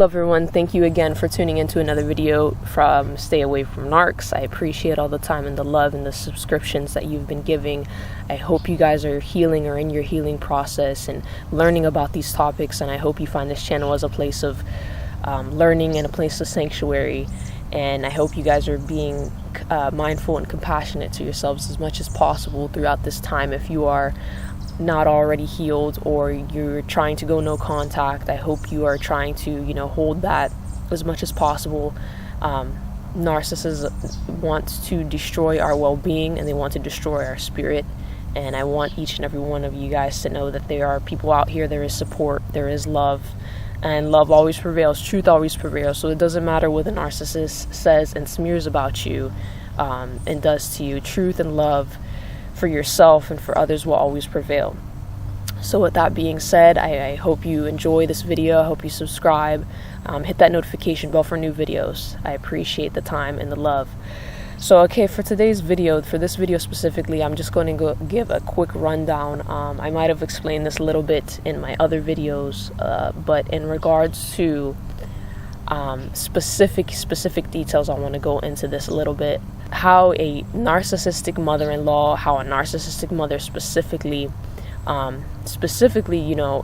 Hello everyone, thank you again for tuning into another video from Stay Away from Narcs. I appreciate all the time and the love and the subscriptions that you've been giving. I hope you guys are healing or in your healing process and learning about these topics, and I hope you find this channel as a place of learning and a place of sanctuary. And I hope you guys are being mindful and compassionate to yourselves as much as possible throughout this time. If you are not already healed or you're trying to go no contact, I hope you are trying to, hold that as much as possible. Narcissists want to destroy our well-being and they want to destroy our spirit. And I want each and every one of you guys to know that there are people out here, there is support, there is love, and love always prevails, truth always prevails. So it doesn't matter what the narcissist says and smears about you and does to you. Truth and love for yourself and for others will always prevail. So with that being said, I hope you enjoy this video. I hope you subscribe, hit that notification bell for new videos. I appreciate the time and the love. So okay, for today's video, for this video specifically, I'm just going to give a quick rundown. I might have explained this a little bit in my other videos, but in regards to specific details, I want to go into this a little bit. How a narcissistic mother-in-law, how a narcissistic mother specifically,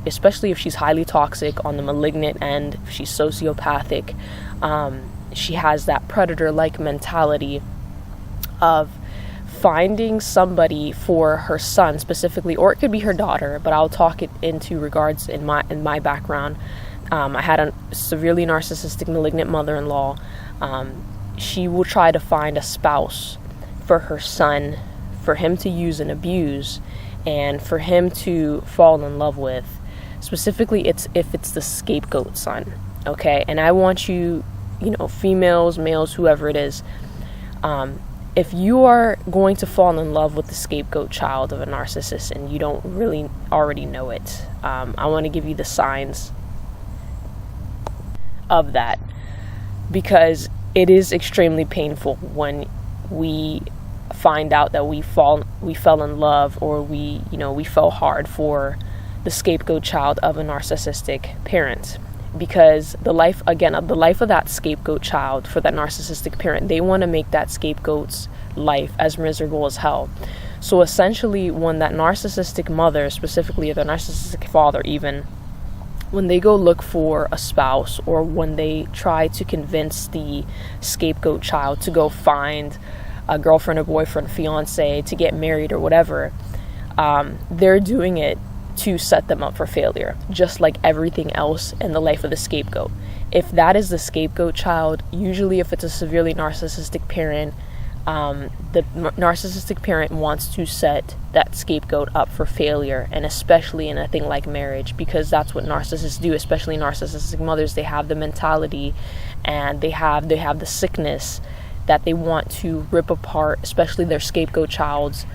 especially if she's highly toxic on the malignant end, if she's sociopathic, she has that predator-like mentality of finding somebody for her son specifically, or it could be her daughter, but I'll talk it into regards in my background. I had a severely narcissistic malignant mother-in-law. She will try to find a spouse for her son, for him to use and abuse, and for him to fall in love with. Specifically, if it's the scapegoat son, okay? And I want you, females, males, whoever it is, if you are going to fall in love with the scapegoat child of a narcissist and you don't really already know it, I want to give you the signs of that, because it is extremely painful when we find out that we fell in love, or we fell hard for the scapegoat child of a narcissistic parent. Because the life of that scapegoat child for that narcissistic parent, they want to make that scapegoat's life as miserable as hell. So essentially, when that narcissistic mother, specifically the narcissistic father even, when they go look for a spouse, or when they try to convince the scapegoat child to go find a girlfriend or boyfriend, fiance, to get married or whatever, they're doing it to set them up for failure, just like everything else in the life of the scapegoat. If that is the scapegoat child, usually if it's a severely narcissistic parent, the narcissistic parent wants to set that scapegoat up for failure, and especially in a thing like marriage, because that's what narcissists do, especially narcissistic mothers. They have the mentality and they have the sickness that they want to rip apart, especially their scapegoat child's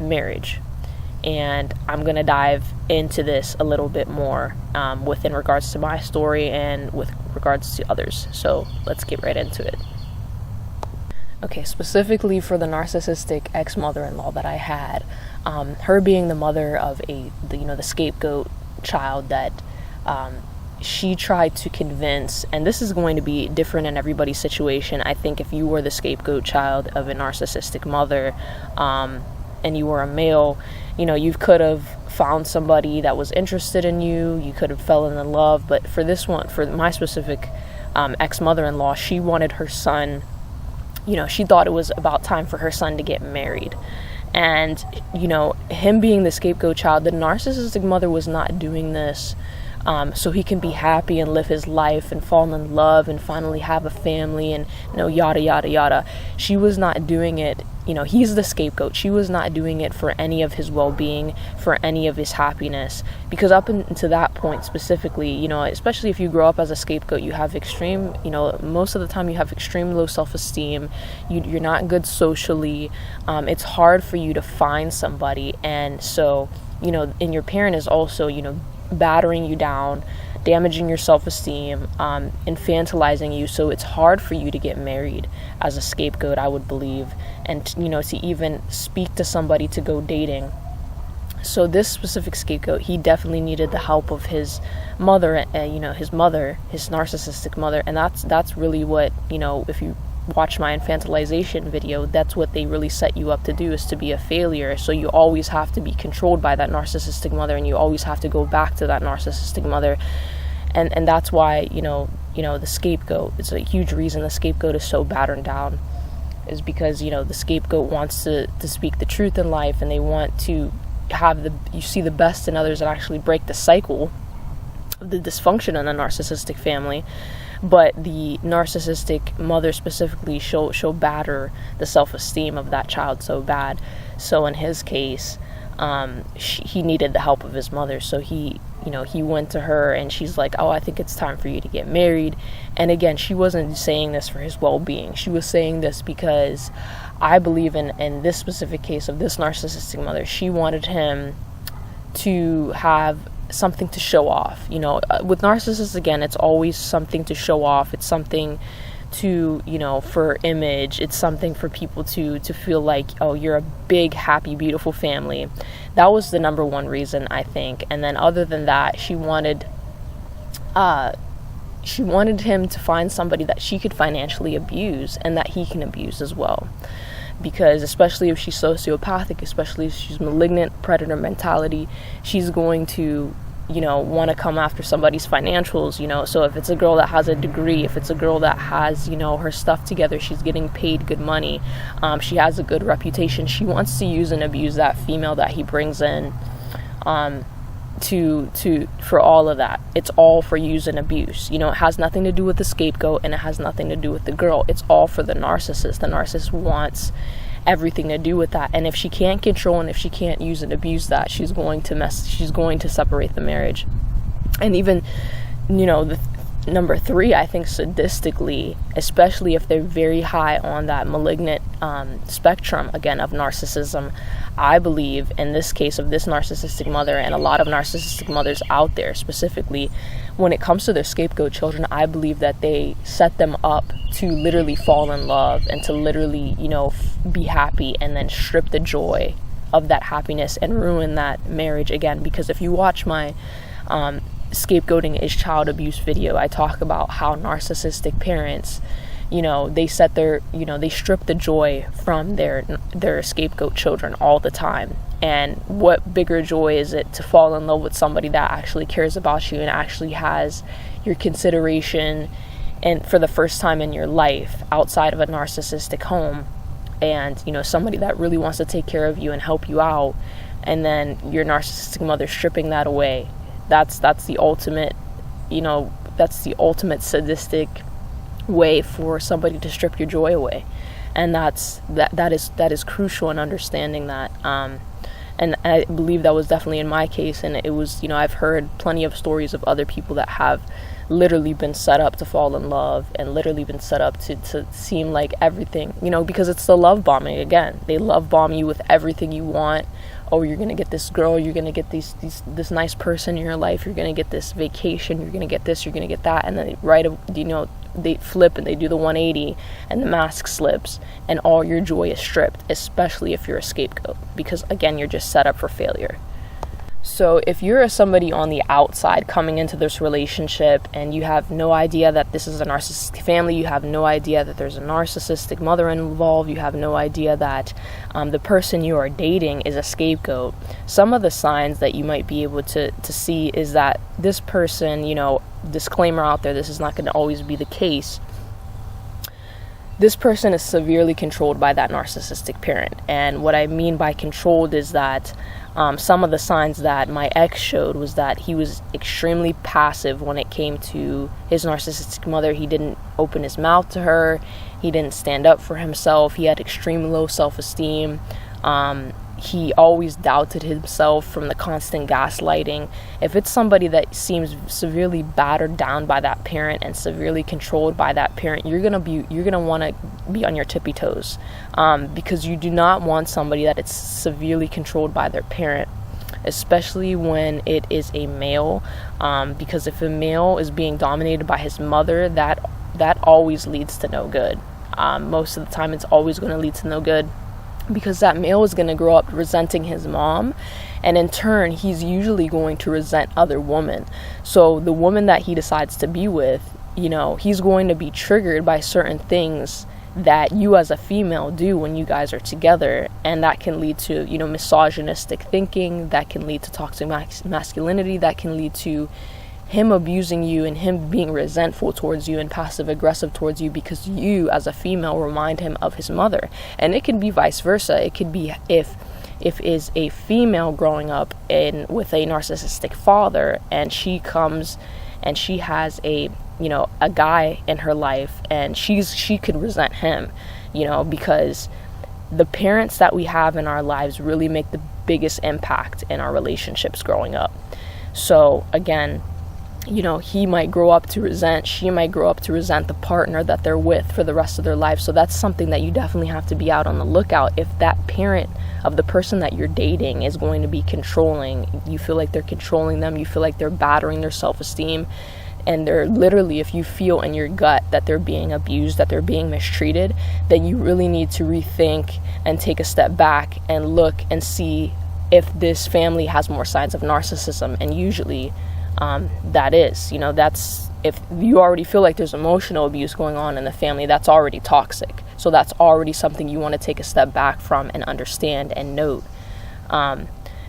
marriage. And I'm going to dive into this a little bit more within regards to my story and with regards to others. So let's get right into it. Okay, specifically for the narcissistic ex-mother-in-law that I had, her being the mother of the scapegoat child that she tried to convince, and this is going to be different in everybody's situation. I think if you were the scapegoat child of a narcissistic mother, and you were a male, you could have found somebody that was interested in you, you could have fallen in love. But for this one, for my specific ex-mother-in-law, she wanted her son, she thought it was about time for her son to get married. And, him being the scapegoat child, the narcissistic mother was not doing this so he can be happy and live his life and fall in love and finally have a family and, yada, yada, yada. She was not doing it. He's the scapegoat. She was not doing it for any of his well-being, for any of his happiness. Because up until that point specifically, especially if you grow up as a scapegoat, you have extreme, most of the time you have extreme low self-esteem. You're not good socially. It's hard for you to find somebody. And so, and your parent is also, battering you down, damaging your self-esteem, infantilizing you. So it's hard for you to get married as a scapegoat, I would believe, and to even speak to somebody to go dating. So this specific scapegoat, he definitely needed the help of his mother, his narcissistic mother. And that's really what, if you watch my infantilization video, that's what they really set you up to do, is to be a failure. So you always have to be controlled by that narcissistic mother, and you always have to go back to that narcissistic mother. And that's why, the scapegoat, it's a huge reason the scapegoat is so battered down, is because, the scapegoat wants to speak the truth in life, and they want to you see the best in others and actually break the cycle of the dysfunction in a narcissistic family. But the narcissistic mother specifically, she'll batter the self-esteem of that child so bad. So in his case, he needed the help of his mother. So he went to her, and she's like, oh, I think it's time for you to get married. And again, she wasn't saying this for his well-being. She was saying this because I believe in this specific case of this narcissistic mother, she wanted him to have something to show off. With narcissists, again, it's always something to show off. It's something to, for image. It's something for people to feel like, oh, you're a big, happy, beautiful family. That was the number one reason, I think. And then other than that, she wanted him to find somebody that she could financially abuse and that he can abuse as well. Because especially if she's sociopathic, especially if she's malignant, predator mentality, she's going to, want to come after somebody's financials, So if it's a girl that has a degree, if it's a girl that has, her stuff together, she's getting paid good money, she has a good reputation, she wants to use and abuse that female that he brings in, for all of that. It's all for use and abuse. It has nothing to do with the scapegoat, and it has nothing to do with the girl. It's all for the narcissist. The narcissist wants everything to do with that. And if she can't control, and if she can't use and abuse that, she's going to separate the marriage. And even, the number 3, I think sadistically, especially if they're very high on that malignant spectrum, again, of narcissism, I believe in this case of this narcissistic mother, and a lot of narcissistic mothers out there specifically, when it comes to their scapegoat children, I believe that they set them up to literally fall in love and to literally, be happy, and then strip the joy of that happiness and ruin that marriage again. Because if you watch my scapegoating is child abuse video, I talk about how narcissistic parents, they set they strip the joy from their scapegoat children all the time. And what bigger joy is it to fall in love with somebody that actually cares about you and actually has your consideration, and for the first time in your life outside of a narcissistic home, and somebody that really wants to take care of you and help you out, and then your narcissistic mother stripping that away. That's the ultimate, that's the ultimate sadistic way for somebody to strip your joy away. And that is crucial in understanding that. And I believe that was definitely in my case. And it was, I've heard plenty of stories of other people that have literally been set up to fall in love, and literally been set up to seem like everything, because it's the love bombing again. They love bomb you with everything you want. Oh, you're going to get this girl, you're going to get this nice person in your life, you're going to get this vacation, you're going to get this, you're going to get that. And then they flip and they do the 180, and the mask slips, and all your joy is stripped, especially if you're a scapegoat, because again, you're just set up for failure. So if you're somebody on the outside coming into this relationship, and you have no idea that this is a narcissistic family, you have no idea that there's a narcissistic mother involved, you have no idea that the person you are dating is a scapegoat, some of the signs that you might be able to see is that this person, disclaimer out there, this is not going to always be the case, this person is severely controlled by that narcissistic parent. And what I mean by controlled is that some of the signs that my ex showed was that he was extremely passive when it came to his narcissistic mother. He didn't open his mouth to her. He didn't stand up for himself. He had extreme low self-esteem. He always doubted himself from the constant gaslighting. If it's somebody that seems severely battered down by that parent and severely controlled by that parent, you're gonna want to be on your tippy toes, because you do not want somebody that is severely controlled by their parent, especially when it is a male, because if a male is being dominated by his mother, that always leads to no good. Most of the time, it's always going to lead to no good. because that male is going to grow up resenting his mom, and in turn he's usually going to resent other women. So the woman that he decides to be with, he's going to be triggered by certain things that you as a female do when you guys are together, and that can lead to misogynistic thinking, that can lead to toxic masculinity, that can lead to him abusing you and him being resentful towards you and passive aggressive towards you because you as a female remind him of his mother. And it can be vice versa. It could be if is a female growing up with a narcissistic father, and she comes and she has a guy in her life, and she could resent him, because the parents that we have in our lives really make the biggest impact in our relationships growing up. So again, he might grow up to resent, she might grow up to resent the partner that they're with for the rest of their life. So that's something that you definitely have to be out on the lookout. If that parent of the person that you're dating is going to be controlling, you feel like they're controlling them, you feel like they're battering their self-esteem, and they're literally, if you feel in your gut that they're being abused, that they're being mistreated, then you really need to rethink and take a step back and look and see if this family has more signs of narcissism. And usually that is, that's, if you already feel like there's emotional abuse going on in the family, that's already toxic. So that's already something you want to take a step back from and understand and note,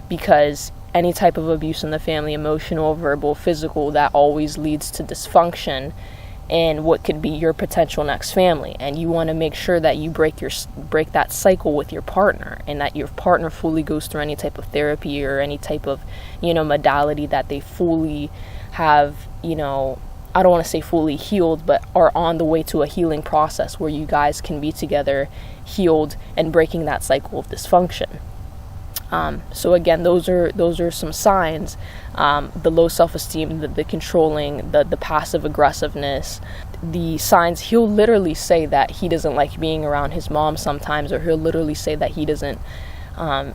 because any type of abuse in the family, emotional, verbal, physical, that always leads to dysfunction in what could be your potential next family. And you want to make sure that you break that cycle with your partner, and that your partner fully goes through any type of therapy or any type of modality, that they fully have, I don't want to say fully healed, but are on the way to a healing process where you guys can be together, healed, and breaking that cycle of dysfunction. So again, those are some signs. The low self-esteem, the controlling, the passive aggressiveness, the signs. He'll literally say that he doesn't like being around his mom sometimes, or he'll literally say that he doesn't,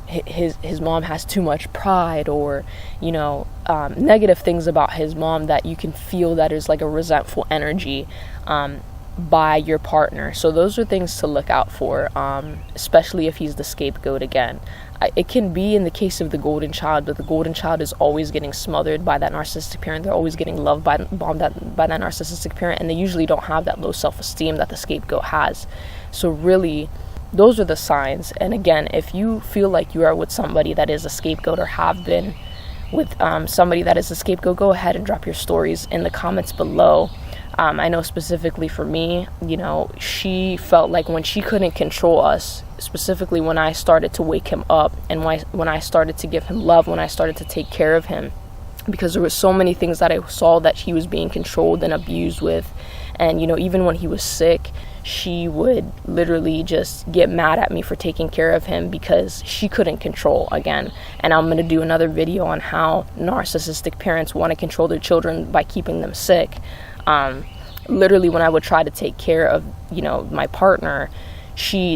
his mom has too much pride, or negative things about his mom that you can feel that is like a resentful energy by your partner. So those are things to look out for, especially if he's the scapegoat again. It can be in the case of the golden child, but the golden child is always getting smothered by that narcissistic parent. They're always getting loved by that narcissistic parent, and they usually don't have that low self-esteem that the scapegoat has. So really, those are the signs. And again, if you feel like you are with somebody that is a scapegoat, or have been with somebody that is a scapegoat, go ahead and drop your stories in the comments below. I know specifically for me, she felt like when she couldn't control us, specifically when I started to wake him up, and when I started to give him love, when I started to take care of him, because there were so many things that I saw that he was being controlled and abused with. And even when he was sick, she would literally just get mad at me for taking care of him because she couldn't control again. And I'm going to do another video on how narcissistic parents want to control their children by keeping them sick. Literally, when I would try to take care of my partner,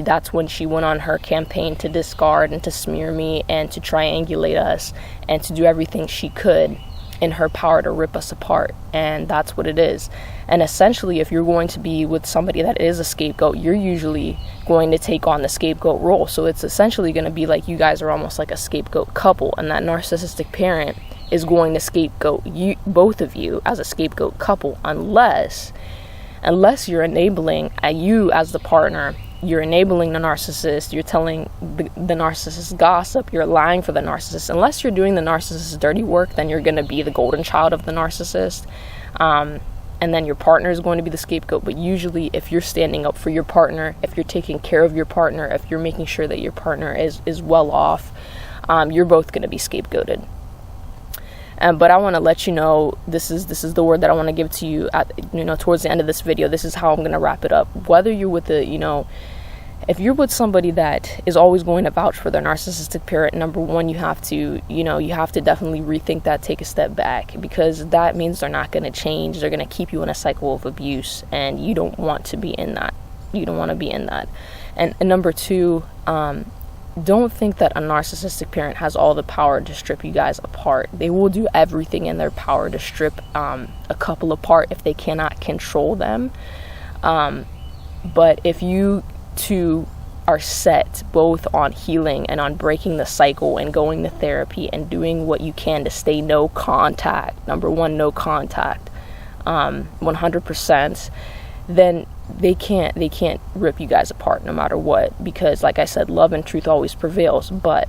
that's when she went on her campaign to discard and to smear me and to triangulate us and to do everything she could in her power to rip us apart. And that's what it is. And essentially, if you're going to be with somebody that is a scapegoat, you're usually going to take on the scapegoat role. So it's essentially going to be like you guys are almost like a scapegoat couple, and that narcissistic parent is going to scapegoat you, both of you, as a scapegoat couple, unless you're enabling, you as the partner, you're enabling the narcissist, you're telling the narcissist gossip, you're lying for the narcissist. Unless you're doing the narcissist's dirty work, then you're going to be the golden child of the narcissist, and then your partner is going to be the scapegoat. But usually, if you're standing up for your partner, if you're taking care of your partner, if you're making sure that your partner is well off, you're both going to be scapegoated. But I want to let you know, this is the word that I want to give to you at, towards the end of this video. This is how I'm going to wrap it up. Whether you're with if you're with somebody that is always going to vouch for their narcissistic parent, number one, you have to definitely rethink that, take a step back, because that means they're not going to change. They're going to keep you in a cycle of abuse, and you don't want to be in that. You don't want to be in that. And number two, don't think that a narcissistic parent has all the power to strip you guys apart. They will do everything in their power to strip a couple apart if they cannot control them. But if you two are set both on healing and on breaking the cycle and going to therapy and doing what you can to stay no contact, number one, no contact, 100%, then they can't rip you guys apart no matter what, because like I said, love and truth always prevails. But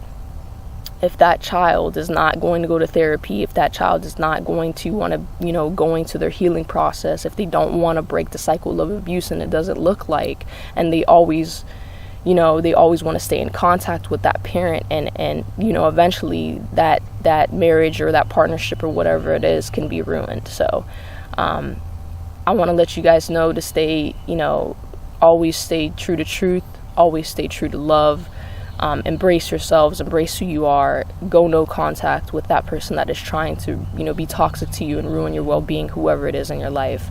if that child is not going to go to therapy, if that child is not going to want to, going to their healing process, if they don't want to break the cycle of abuse and it doesn't look like, and they always want to stay in contact with that parent, and eventually that marriage or that partnership or whatever it is can be ruined. So I want to let you guys know to stay, always stay true to truth, always stay true to love. Embrace yourselves, embrace who you are, go no contact with that person that is trying to, be toxic to you and ruin your well-being, whoever it is in your life.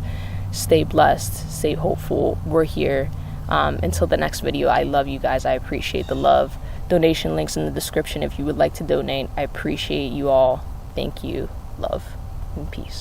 Stay blessed, stay hopeful. We're here. Until the next video, I love you guys. I appreciate the love. Donation links in the description if you would like to donate. I appreciate you all. Thank you. Love and peace.